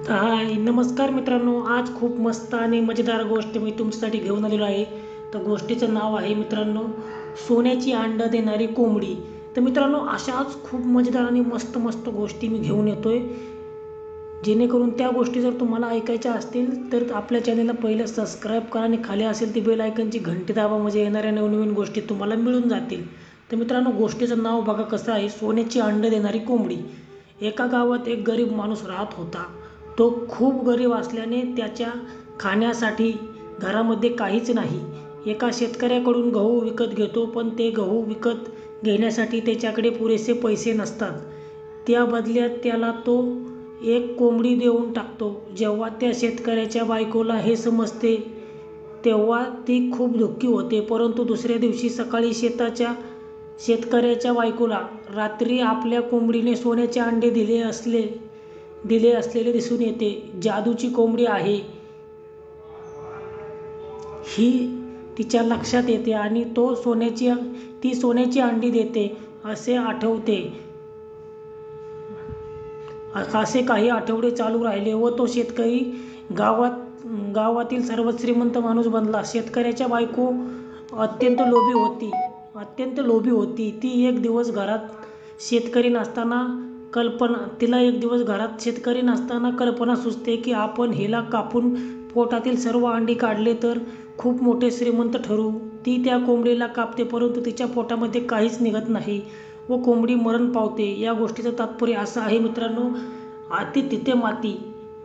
हाय नमस्कार मित्रांनो, आज खूप मस्त आणि मजेदार गोष्ट मी तुमच्यासाठी घेऊन आलेलो आहे. तर गोष्टीचं नाव आहे मित्रांनो, सोन्याची अंडं देणारी कोंबडी. तर मित्रांनो, अशाच खूप मजेदार आणि मस्त मस्त गोष्टी मी घेऊन येतोय. जेणेकरून त्या गोष्टी जर तुम्हाला ऐकायच्या असतील तर आपल्या चॅनलला पहिलं सबस्क्राईब करा आणि खाली असेल ती बेल आयकनची घंटी दाबा, म्हणजे येणाऱ्या नवनवीन गोष्टी तुम्हाला मिळून जातील. तर मित्रांनो, गोष्टीचं नाव बघा कसं आहे, सोन्याची अंडं देणारी कोंबडी. एका गावात एक गरीब माणूस राहत होता. तो खूप गरीब असल्याने त्याच्या खाण्यासाठी घरामध्ये काहीच नाही. एका शेतकऱ्याकडून गहू विकत घेतो, पण ते गहू विकत घेण्यासाठी त्याच्याकडे पुरेसे पैसे नसतात. त्या बदल्यात त्याला तो एक कोंबडी देऊन टाकतो. जेव्हा त्या शेतकऱ्याच्या बायकोला हे समजते तेव्हा ती खूप दुःखी होते. परंतु दुसऱ्या दिवशी सकाळी शेतकऱ्याच्या बायकोला रात्री आपल्या कोंबडीने सोन्याचे अंडे दिले असलेले दिसून येते. जादूची कोंबडी आहे ही तिच्या लक्षात येते आणि ती सोन्याची अंडी देते असे आठवते. असे काही आठवडे चालू राहिले व तो शेतकरी गावातील सर्वात श्रीमंत माणूस बनला. शेतकऱ्याच्या बायको अत्यंत लोभी होती. तिला एक दिवस घरात शेतकरी नसताना कल्पना सुचते की आपण हिला कापून पोटातील सर्व अंडी काढले तर खूप मोठे श्रीमंत ठरू. ती त्या कोंबडीला कापते, परंतु तिच्या पोटामध्ये काहीच निघत नाही व कोंबडी मरण पावते. या गोष्टीचं तात्पर्य असं आहे मित्रांनो, अति तिथे माती.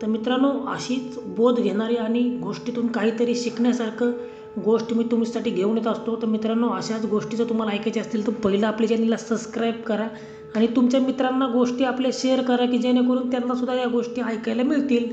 तर मित्रांनो, अशीच बोध घेणारी आणि गोष्टीतून काहीतरी शिकण्यासारखं गोष्ट मी तुमच्यासाठी घेऊन येत असतो. तर मित्रांनो, अशाच गोष्टी जर तुम्हाला ऐकायच्या असतील तर पहिलं आपल्या चॅनलला सबस्क्राईब करा आणि तुमच्या मित्रांना गोष्टी आपल्या शेअर करा, की जेणेकरून त्यांना सुद्धा या गोष्टी ऐकायला मिळतील.